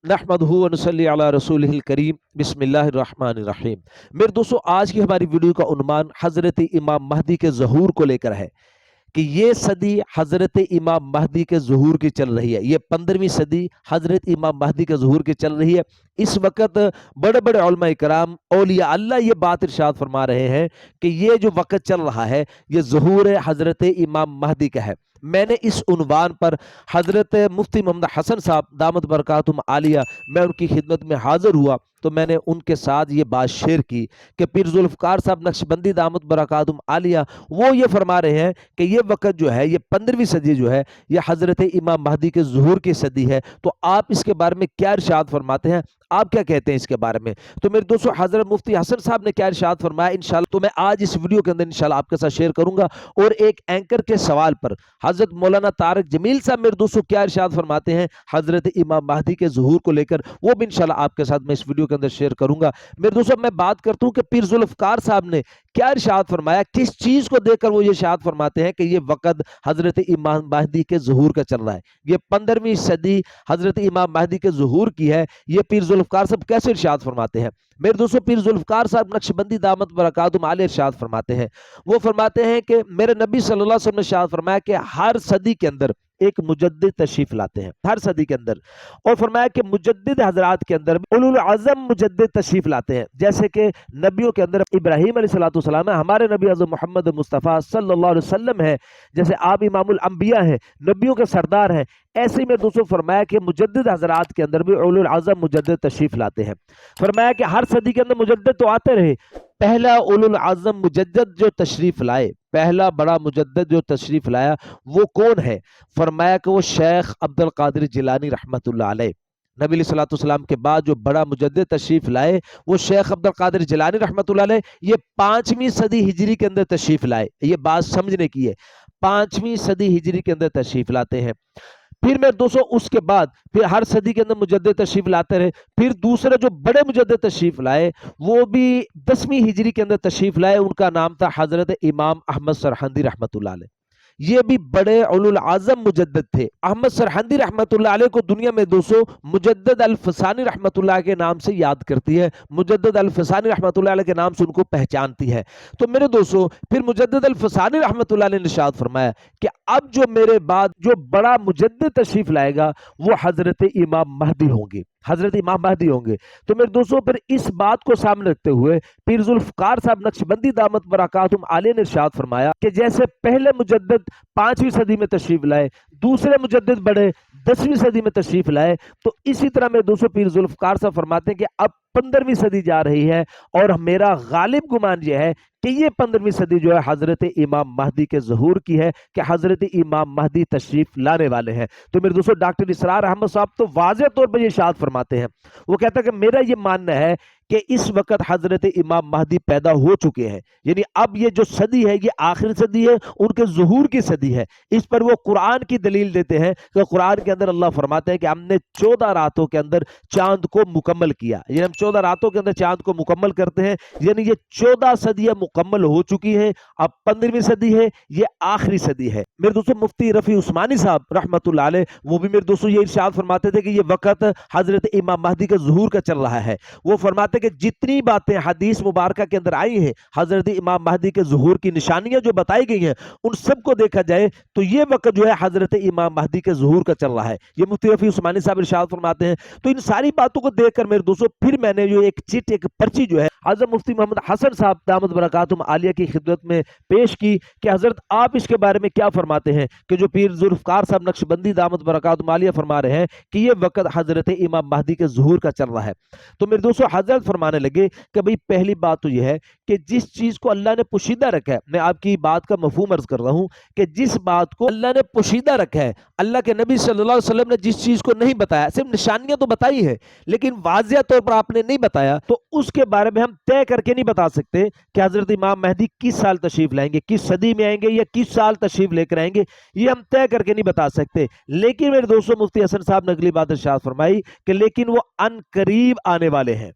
नहमदहू व नसल्ली अला रसूलिहिल करीम बिस्मिल्लाहिर रहमानिर रहीम। मेरे दोस्तों, आज की हमारी वीडियो का उन्वान हज़रत इमाम महदी के ज़हूर को लेकर है कि ये सदी हज़रत इमाम महदी के ज़हूर की चल रही है। ये 15वीं सदी हज़रत इमाम महदी के ज़हूर की चल रही है। इस वक्त बड़े बड़े उलमा इकराम औलिया अल्लाह ये बात इरशाद फरमा रहे हैं कि ये जो वक्त चल रहा है ये ज़हूर हज़रत इमाम महदी का है। मैंने इस उन्वान पर हज़रत मुफ्ती मोहम्मद हसन साहब दामत बरकातुहुम आलिया, मैं उनकी खिदमत में हाज़िर हुआ तो मैंने उनके साथ ये बात शेयर की कि पीर जुल्फ़कार साहब नक्शबंदी दामत बरकातुहुम आलिया वो ये फरमा रहे हैं कि ये वक्त जो है ये 15वीं सदी जो है ये हज़रत इमाम महदी के ज़ुहूर की सदी है। तो आप इसके बारे में क्या इरशाद फरमाते हैं, आप क्या कहते हैं इसके बारे में? तो मेरे दोस्तों, हज़रत मुफ्ती हसन साहब ने क्या इरशाद फरमाया इंशाल्लाह तो मैं आज इस वीडियो के अंदर इंशाल्लाह आपके साथ शेयर करूंगा। और एक एंकर के सवाल पर हज़रत मौलाना तारिक जमील साहब मेरे दोस्तों क्या इरशाद फरमाते हैं हज़रत इमाम महदी के ज़ुहूर को लेकर, वो भी इंशाल्लाह आपके साथ मैं इस वीडियो के अंदर शेयर करूंगा। मेरे दोस्तों, मैं बात करता हूं कि पीर जुल्फ़कार साहब ने क्या इरशाद फरमाया, किस चीज को देखकर वो ये इरशाद फरमाते हैं कि ये वक्त हज़रत इमाम महदी के ज़ुहूर का चल रहा है। ये 15वीं सदी हज़रत इमाम महदी के ज़ुहूर की है। ये पीर जुल्फ़कार साहब कैसे इरशाद फरमाते हैं? मेरे दोस्तों, पीर जुल्फ़कार साहब नक्शबंदी दामत बरकातुहुम आलिया इरशाद फरमाते हैं, वो फरमाते हैं कि मेरे नबी सल्लल्लाहु अलैहि वसल्लम ने इरशाद फरमाया कि हर सदी के अंदर एक मुजद्दिद तशरीफ लाते हैं, हर सदी के अंदर। और फरमाया कि मुजद्दिद हजरात के अंदर उलुल आज़म मुजद्दिद तशरीफ लाते हैं, जैसे कि नबियों के अंदर इब्राहीम अलैहिस्सलातु वस्सलाम है, हमारे नबी आज़म मोहम्मद मुस्तफ़ा सल्लल्लाहु अलैहि वसल्लम है, जैसे आप इमामुल अंबिया हैं, नबियों के सरदार हैं। ऐसे ही में दोस्तों फरमाया कि मुजद्दिद हजरात के अंदर भी उलुल आज़म मुजद्दिद तशरीफ लाते हैं। फरमाया कि हर सदी के अंदर मुजद्दिद तो आते रहे, पहला उलुल आज़म मुजद्दिद जो तशरीफ लाए, पहला बड़ा मुजद्दिद जो तशरीफ लाया वो कौन है? फरमाया कि वो शेख अब्दुल कादिर जिलानी रहमतुल्लाह अलैह। नबी सल्लल्लाहु अलैहि वसल्लम के बाद जो बड़ा मुजद्दिद तशरीफ लाए वो शेख अब्दुल कादिर जिलानी रहमतुल्लाह अलैह, ये 5वीं सदी हिजरी के अंदर तशरीफ लाए। ये बात समझने की है, 5वीं सदी हिजरी के अंदर तशरीफ लाते हैं। फिर मेरे दोस्तों उसके बाद फिर हर सदी के अंदर मुजद्दिद तशरीफ लाते रहे। फिर दूसरे जो बड़े मुजद्दिद तशरीफ लाए वो भी 10वीं हिजरी के अंदर तशरीफ लाए, उनका नाम था हजरत इमाम अहमद सरहंदी रहमतुल्लाह अलैह। ये भी बड़े उलुल आज़म मुजद्दिद थे। अहमद सरहंदी रहमतुल्लाह अलैह को दुनिया में दोस्तों मुजद्दिद अल फसानी रहमतुल्लाह के नाम से याद करती है, मुजद्दिद अल फसानी रहमतुल्लाह अलैह के नाम से उनको पहचानती है। तो मेरे दोस्तों, फिर मुजद्दिद अल फसानी रहमतुल्लाह अलैह ने इरशाद फरमाया कि अब जो मेरे बाद जो बड़ा मुजद्दिद तशरीफ लाएगा वो हजरत इमाम महदी होंगे, हजरत इमाम महदी होंगे। तो मेरे दोस्तों, फिर इस बात को सामने रखते हुए पीर जुल्फ़कार साहब नक्शबंदी दामत बरकातुहुम आलिया ने इरशाद फरमाया कि जैसे पहले मुजद्दिद 5वीं सदी में तशरीफ लाए, दूसरे मुजद्दिद बड़े 10वीं सदी में तशरीफ लाए, तो इसी तरह मेरे दोस्तों पीर जुल्फ़कार साहब फरमाते हैं कि अब 15वीं सदी जा रही है और मेरा गालिब गुमान यह है कि ये 15वीं सदी जो है हजरत इमाम महदी के ज़हूर की है, कि हजरत इमाम महदी तशरीफ लाने वाले हैं। तो मेरे दोस्तों, डॉक्टर इसरार अहमद साहब तो वाज़ेह तौर पर ये इरशाद फरमाते हैं, वो कहता है कि मेरा ये मानना है कि इस वक्त हजरत इमाम महदी पैदा हो चुके हैं, यानी अब ये जो सदी है ये आखिरी सदी है, उनके ज़हूर की सदी है। इस पर वो कुरान की दलील देते हैं कि कुरान के अंदर अल्लाह फरमाते हैं कि हमने 14 रातों के अंदर चांद को मुकम्मल किया, यानी हम 14 रातों के अंदर चांद को मुकम्मल करते हैं, यानी ये 14 सदियां मुकम्मल हो चुकी हैं, अब 15वीं सदी है, ये आखिरी सदी है। मेरे दोस्तों, मुफ्ती रफी उस्मानी साहब रहमतुल्लाह अलैह वो भी मेरे दोस्तों ये इरशाद फरमाते थे कि ये वक्त हजरत इमाम महदी का ज़हूर का चल रहा है। वो फरमाते कि जितनी बातें हदीस मुबारक के अंदर आई हैं हजरत इमाम महदी के ज़हूर की निशानियां जो बताई गई हैं उन सबको देखा जाए तो ये वक्त जो है हजरत इमाम महदी के ज़हूर का चल रहा है, ये मुफ्ती रफी उस्मानी साहब इरशाद फरमाते हैं। तो इन सारी बातों को देखकर मेरे दोस्तों फिर मैंने जो एक चिट एक पर्ची जो है हजरत मुफ्ती मोहम्मद हसन साहब दामत बरकातुहुम आलिया की खिदमत में पेश की कि हजरत आप इसके बारे में क्या फरमाते हैं कि जो पीर जुल्फ़कार साहब नक्शबंदी दामत बरकातुहुम आलिया फरमा रहे हैं कि ये वक्त हजरत इमाम महदी के ज़हूर का चल रहा है। तो मेरे दोस्तों, हजरत फरमाने लगे कि भाई पहली बात तो यह है कि जिस चीज को अल्लाह ने पोशीदा रखा है, मैं आपकी बात का मफहूम अर्ज कर रहा हूं कि जिस बात को अल्लाह ने पोशीदा रखा है, अल्लाह के नबी सल्लल्लाहु अलैहि वसल्लम ने जिस चीज को नहीं बताया, सिर्फ निशानियां तो बताई है लेकिन वाज़िया तौर पर आपने नहीं बताया, तो उसके बारे में हम तय करके नहीं बता सकते कि हजरत इमाम महदी किस साल तशरीफ लाएंगे, किस सदी में आएंगे या किस साल तशरीफ लेकर आएंगे, ये हम तय करके नहीं बता सकते। लेकिन मेरे दोस्तों, मुफ्ती हसन साहब ने अगली बात इरशाद फरमाई कि लेकिन वो अन करीब आने वाले हैं,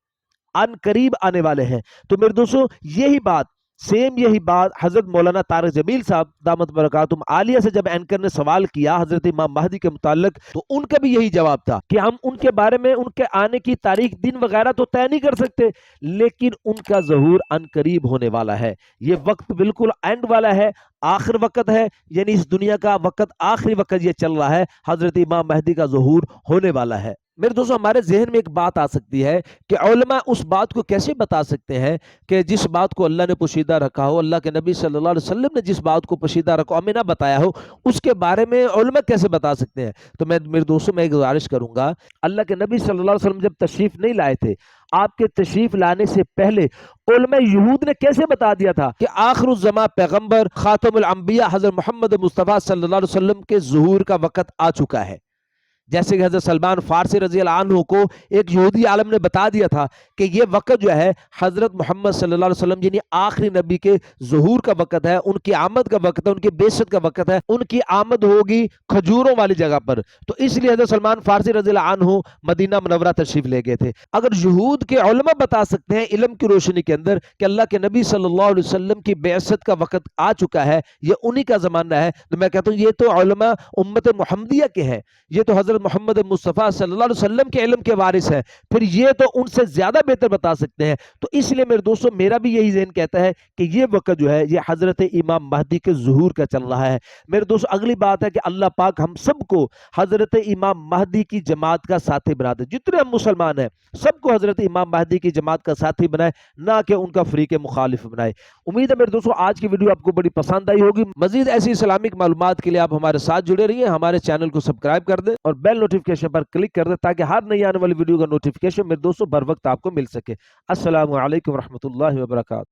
अन करीब आने वाले हैं। तो मेरे दोस्तों, यही बात सेम यही बात हजरत मौलाना तारिक जमील साहब दामत बरकातुम आलिया से जब एंकर ने सवाल किया हजरत इमाम महदी के मुताल्लिक, तो उनका भी यही जवाब था कि हम उनके बारे में उनके आने की तारीख दिन वगैरह तो तय नहीं कर सकते, लेकिन उनका ज़हूर अनकरीब होने वाला है। ये वक्त बिल्कुल एंड वाला है, आखिर वक्त है, यानी इस दुनिया का वक्त आखिरी वक्त ये चल रहा है, हजरत इमाम महदी का ज़हूर होने वाला है। मेरे दोस्तों, हमारे जहन में एक बात आ सकती है कि उलमा उस बात को कैसे बता सकते हैं कि जिस बात को अल्लाह ने पोशीदा रखा हो, अल्लाह के नबी सल्लल्लाहु अलैहि वसल्लम ने जिस बात को पोशीदा रखा हमें ना बताया हो, उसके बारे में उलमा कैसे बता सकते हैं। तो मैं मेरे दोस्तों में एक गुजारिश करूंगा, अल्लाह के नबी सल्लल्लाहु अलैहि वसल्लम जब तशरीफ नहीं लाए थे, आपके तशरीफ लाने से पहले उलमा यहूद ने कैसे बता दिया था कि आखिरुज़्ज़मा पैगंबर खातमुल अंबिया हज़रत मोहम्मद मुस्तफ़ा सल्लल्लाहु अलैहि वसल्लम के ज़ुहूर का वक़्त आ चुका है। जैसे कि हज़रत सलमान फारसी रज़ी अल्लाह अन्हु को एक यहूदी आलम ने बता दिया था कि ये वक़्त जो है हज़रत मोहम्मद सल्लल्लाहु अलैहि वसल्लम यानी आखिरी नबी के ज़ुहूर का वक़्त है, उनकी आमद का वक़्त है, उनकी बेइज्जत का वक़्त है, उनकी आमद होगी खजूरों वाली जगह पर। तो इसलिए हज़रत सलमान फारसी रज़ी अल्लाह अन्हु मदीना मुनव्वरा तशरीफ ले गए थे। अगर यहूद के उलमा बता सकते हैं इल्म की रोशनी के अंदर कि अल्लाह के नबी सल्लल्लाहु अलैहि वसल्लम की बेइज्जत का वक़्त आ चुका है, ये उन्हीं का ज़माना है, तो मैं कहता हूँ ये तो उलमा उम्मत मुहम्मदिया के हैं, ये तो हज़रत मोहम्मद मुस्तफ़ा सल्लल्लाहु अलैहि वसल्लम के इल्म के वारिस है, फिर ये तो उनसे ज्यादा बेहतर बता सकते हैं। तो इसलिए मेरे दोस्तों, मेरा भी यही ज़हन कहता है कि ये वक्त जो है ये हजरत इमाम महदी के ज़ुहूर का चल रहा है। मेरे दोस्तों, अगली बात है कि अल्लाह पाक हम सबको हजरत इमाम महदी की जमात का साथी बना दे। जितने हम मुसलमान हैं सबको हजरत इमाम महदी की जमात का साथी बनाए, ना कि उनका फरीक मुखालिफ बनाए। उम्मीद है मेरे दोस्तों आज की वीडियो आपको बड़ी पसंद आई होगी। मजीद ऐसी इस्लामिक मालूमात के लिए आप हमारे साथ जुड़े रहिए, हमारे चैनल को सब्सक्राइब कर दें और बेल नोटिफिकेशन पर क्लिक कर दें ताकि हर नई आने वाली वीडियो का नोटिफिकेशन मेरे दोस्तों बर वक्त आपको मिल सके। अस्सलामु अलैकुम रहमतुल्लाहि व बरकातहू।